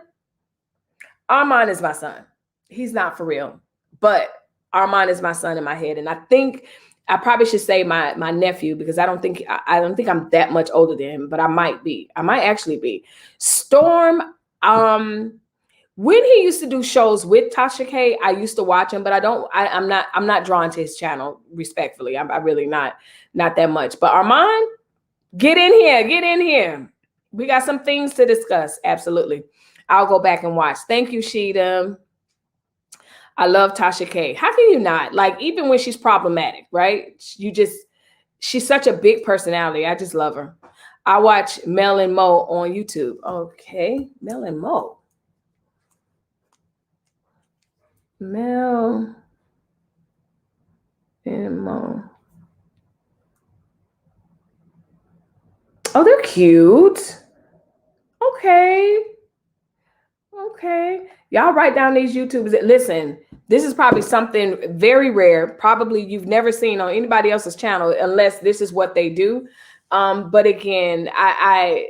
is my son. He's not for real, but Armand is my son in my head. And I think I probably should say my nephew, because I don't think I'm that much older than him, but I might be. I might actually be. Storm, when he used to do shows with Tasha K, I used to watch him, but I'm not drawn to his channel, respectfully. I really not that much. But Armand, get in here. We got some things to discuss. Absolutely. I'll go back and watch. Thank you, Sheeta. I love Tasha K. How can you not? Like, even when she's problematic, right? She's such a big personality. I just love her. I watch Mel and Mo on YouTube. Okay, Mel and Mo. Mel and Mo. Oh, they're cute. Okay. Y'all write down these YouTubers. Listen, this is probably something very rare. Probably you've never seen on anybody else's channel, unless this is what they do. But again, that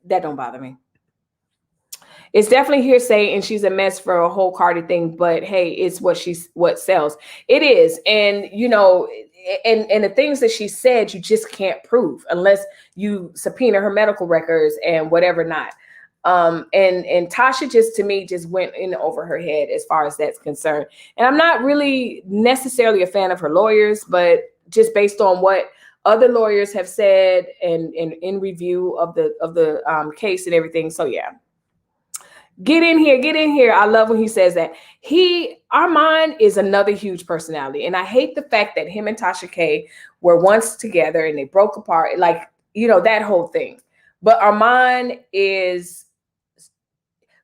don't bother me. It's definitely hearsay, and she's a mess for a whole Cardi thing. But hey, it's what sells. It is, and and the things that she said, you just can't prove unless you subpoena her medical records and whatever not. And Tasha to me went in over her head as far as that's concerned. And I'm not really necessarily a fan of her lawyers, but just based on what other lawyers have said and in review of the case and everything. So yeah. Get in here. I love when he says that. Armand is another huge personality. And I hate the fact that him and Tasha K were once together and they broke apart. Like, that whole thing. But Armand is,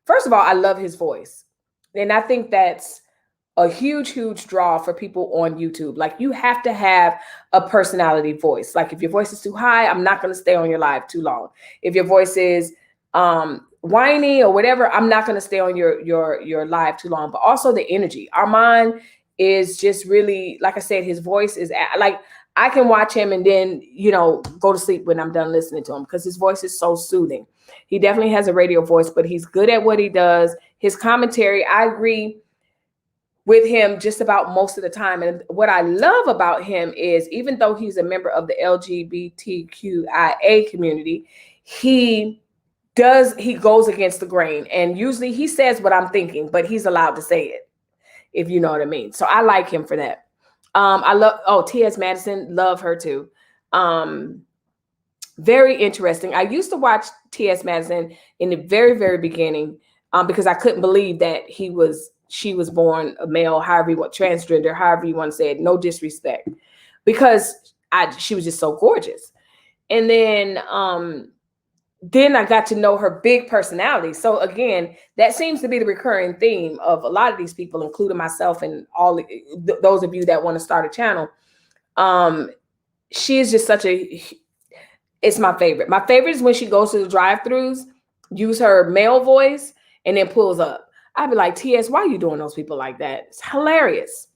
first of all, I love his voice. And I think that's a huge, huge draw for people on YouTube. Like, you have to have a personality voice. Like, if your voice is too high, I'm not going to stay on your live too long. If your voice is whiny or whatever, I'm not going to stay on your live too long. But also the energy. Armand is just really, like I said, his voice is like, I can watch him and then, go to sleep when I'm done listening to him, because his voice is so soothing. He definitely has a radio voice, but he's good at what he does. His commentary, I agree with him just about most of the time. And what I love about him is, even though he's a member of the LGBTQIA community, he goes against the grain, and usually he says what I'm thinking, but he's allowed to say it, if you know what I mean. So I like him for that. I love, T.S. Madison, love her too. Very interesting. I used to watch T.S. Madison in the very, very beginning, because I couldn't believe that she was born a male, transgender, however you want to say it, no disrespect, because she was just so gorgeous. And then I got to know her big personality. So again, that seems to be the recurring theme of a lot of these people, including myself and all those of you that want to start a channel. She is just it's my favorite. My favorite is when she goes to the drive-thrus, use her male voice, and then pulls up. I'd be like, TS, why are you doing those people like that? It's hilarious.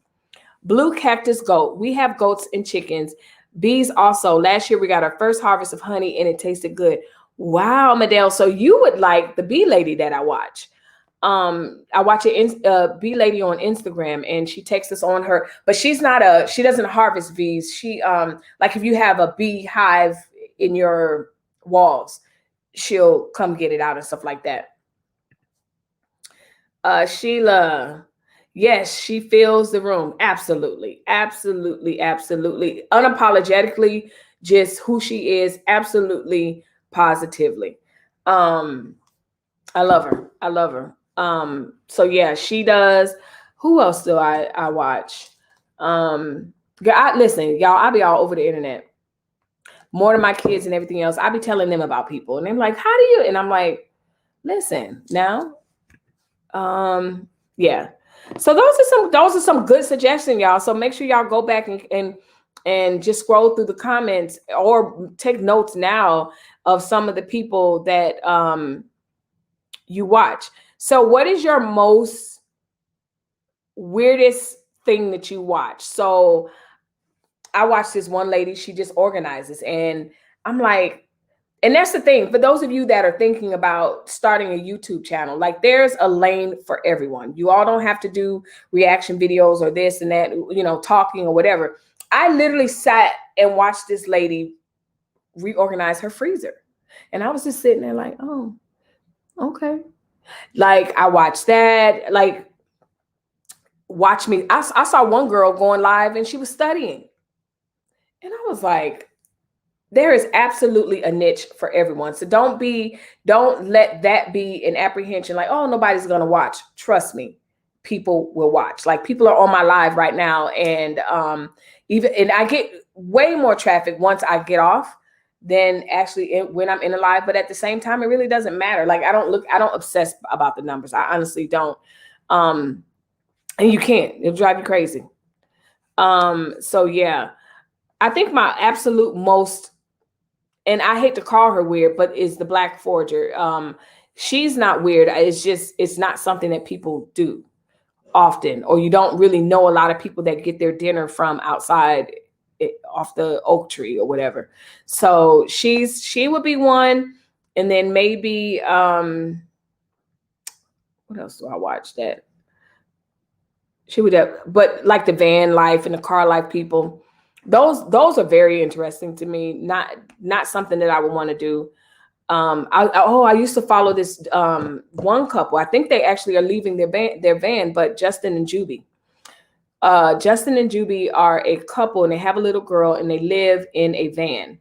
Blue cactus goat. We have goats and chickens. Bees also. Last year we got our first harvest of honey and it tasted good. Wow, Medell. So you would like the bee lady that I watch. I watch a bee lady on Instagram and she takes us on her, but she doesn't harvest bees. She like if you have a beehive in your walls, she'll come get it out and stuff like that. Sheila, yes, she fills the room. Absolutely, absolutely, absolutely. Unapologetically, just who she is, absolutely, positively. I love her. I love her. So yeah, she does. Who else do I watch? Listen, y'all, I be all over the internet. More than my kids and everything else. I be telling them about people. And they're like, how do you? And I'm like, listen, now. Yeah. So those are some good suggestions, y'all. So make sure y'all go back and just scroll through the comments or take notes now of some of the people that you watch. So what is your most weirdest thing that you watch? So I watched this one lady, she just organizes, and I'm like, and that's the thing, for those of you that are thinking about starting a YouTube channel, like there's a lane for everyone. You all don't have to do reaction videos or this and that, talking or whatever. I literally sat and watched this lady reorganize her freezer. And I was just sitting there like, oh, okay. Like I watched that, like watch me. I saw one girl going live and she was studying. And I was like, there is absolutely a niche for everyone. So don't let that be an apprehension like, oh, nobody's going to watch. Trust me, people will watch. Like people are on my live right now. And and I get way more traffic once I get off than actually when I'm in a live. But at the same time, it really doesn't matter. Like I don't obsess about the numbers. I honestly don't. And you can't, it'll drive you crazy. So yeah, I think my absolute most, and I hate to call her weird, but is the Black Forger. She's not weird. It's not something that people do often, or you don't really know a lot of people that get their dinner from outside off the oak tree or whatever. So she would be one. And then maybe, what else do I watch that? She would have, but like the van life and the car life people, those are very interesting to me. Not something that I would want to do. I used to follow this one couple. I think they actually are leaving their van, but Justin and Juby. Justin and Juby are a couple, and they have a little girl, and they live in a van.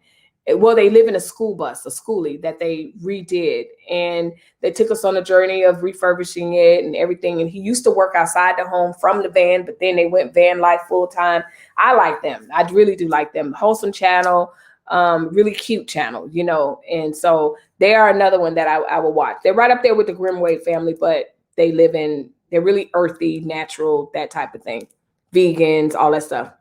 Well, they live in a school bus, a schoolie that they redid, and they took us on a journey of refurbishing it and everything. And he used to work outside the home from the van, but then they went van life full time. I like them. I really do like them. Wholesome channel, really cute channel, And so they are another one that I will watch. They're right up there with the Grimwade family, but they're really earthy, natural, that type of thing. Vegans, all that stuff.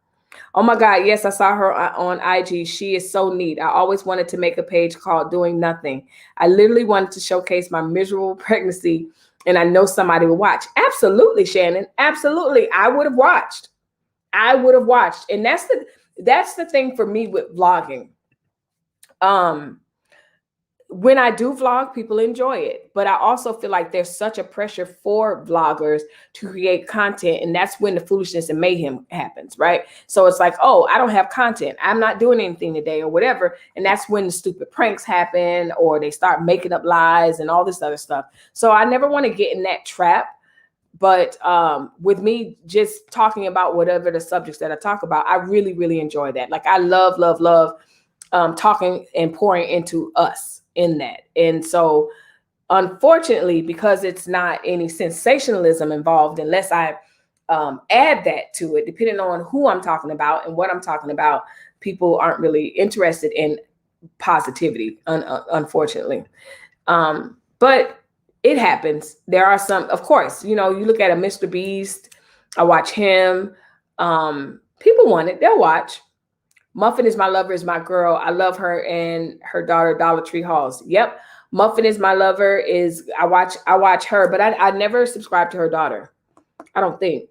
Oh my God, yes, I saw her on IG. She is so neat. I always wanted to make a page called Doing Nothing. I literally wanted to showcase my miserable pregnancy, and I know somebody would watch. Absolutely, Shannon. Absolutely. I would have watched. And that's the thing for me with vlogging. When I do vlog, people enjoy it, but I also feel like there's such a pressure for vloggers to create content, and that's when the foolishness and mayhem happens, right? So it's like, oh, I don't have content, I'm not doing anything today or whatever, and that's when the stupid pranks happen, or they start making up lies and all this other stuff. So I never want to get in that trap. But with me just talking about whatever the subjects that I talk about, I really, really enjoy that. Like I love talking and pouring into us in that. And so unfortunately, because it's not any sensationalism involved, unless I add that to it, depending on who I'm talking about and what I'm talking about, people aren't really interested in positivity, unfortunately. But it happens. There are some, of course, you look at a Mr. Beast, I watch him. People want it, they'll watch. Muffin is my lover, is my girl. I love her and her daughter, Dollar Tree Halls. Yep. Muffin is My Lover is I watch her, but I never subscribed to her daughter. I don't think.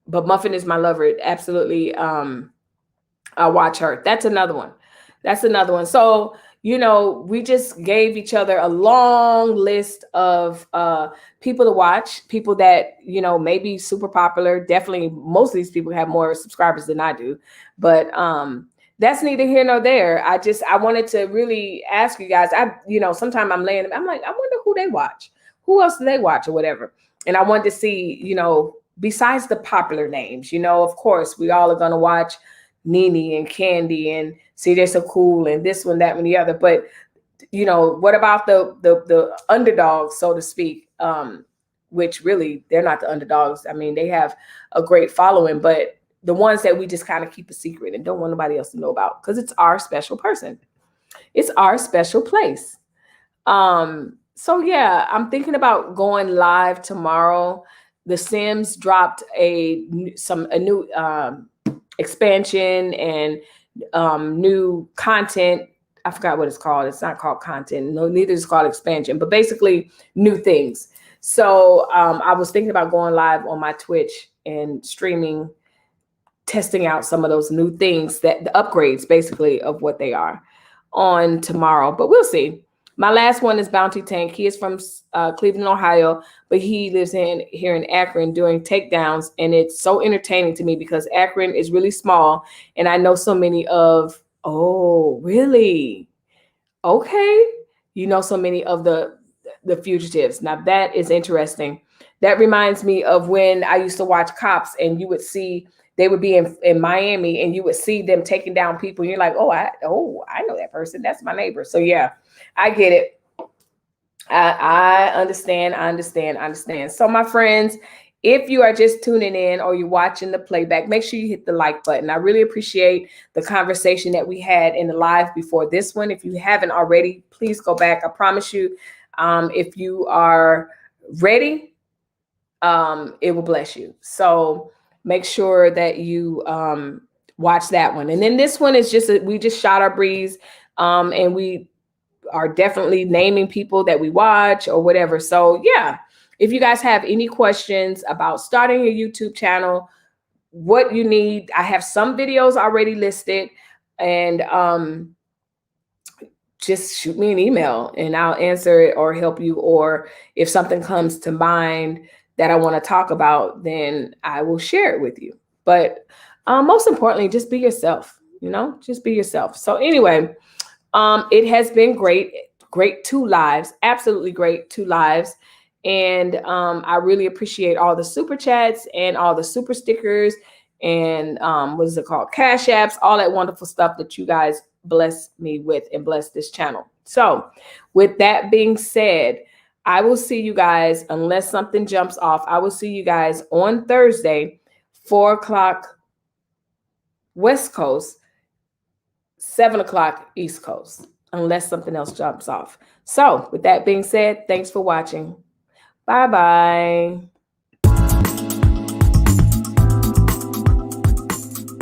But Muffin is My Lover. Absolutely. I watch her. That's another one. That's another one. So, we just gave each other a long list of people to watch, people that, may be super popular. Definitely most of these people have more subscribers than I do. But that's neither here nor there. I wanted to really ask you guys. Sometimes I'm like, I wonder who they watch. Who else do they watch or whatever? And I wanted to see, besides the popular names, of course, we all are gonna watch Nene and Candy and CJ So Cool and this one, that one, the other. But what about the underdogs, so to speak? Which really they're not the underdogs. I mean, they have a great following, but the ones that we just kind of keep a secret and don't want nobody else to know about because it's our special person. It's our special place. So yeah, I'm thinking about going live tomorrow. The Sims dropped a new expansion and new content. I forgot what it's called. It's not called content. No, neither is called expansion, but basically new things. So I was thinking about going live on my Twitch and streaming, testing out some of those new things, that the upgrades basically of what they are on tomorrow, but we'll see. My last one is Bounty Tank. He is from Cleveland, Ohio, but he lives here in Akron doing takedowns. And it's so entertaining to me because Akron is really small. And I know so many oh, really? Okay. So many of the fugitives. Now that is interesting. That reminds me of when I used to watch Cops and you would see they would be in Miami and you would see them taking down people. And you're like, oh, I know that person. That's my neighbor. So yeah, I get it. I understand. I understand. So my friends, if you are just tuning in or you're watching the playback, make sure you hit the like button. I really appreciate the conversation that we had in the live before this one. If you haven't already, please go back. I promise you, if you are ready, it will bless you. So make sure that you watch that one. And then this one is we just shot our breeze, and we are definitely naming people that we watch or whatever. So yeah, if you guys have any questions about starting a YouTube channel, what you need, I have some videos already listed, and just shoot me an email and I'll answer it or help you. Or if something comes to mind that I want to talk about, then I will share it with you. But most importantly, just be yourself, just be yourself. So anyway, it has been great 2 lives, absolutely great 2 lives. And I really appreciate all the super chats and all the super stickers and what is it called? Cash apps, all that wonderful stuff that you guys bless me with and bless this channel. So with that being said, I will see you guys, unless something jumps off, I will see you guys on Thursday, 4 o'clock West Coast, 7 o'clock East Coast, unless something else jumps off. So with that being said, thanks for watching. Bye-bye.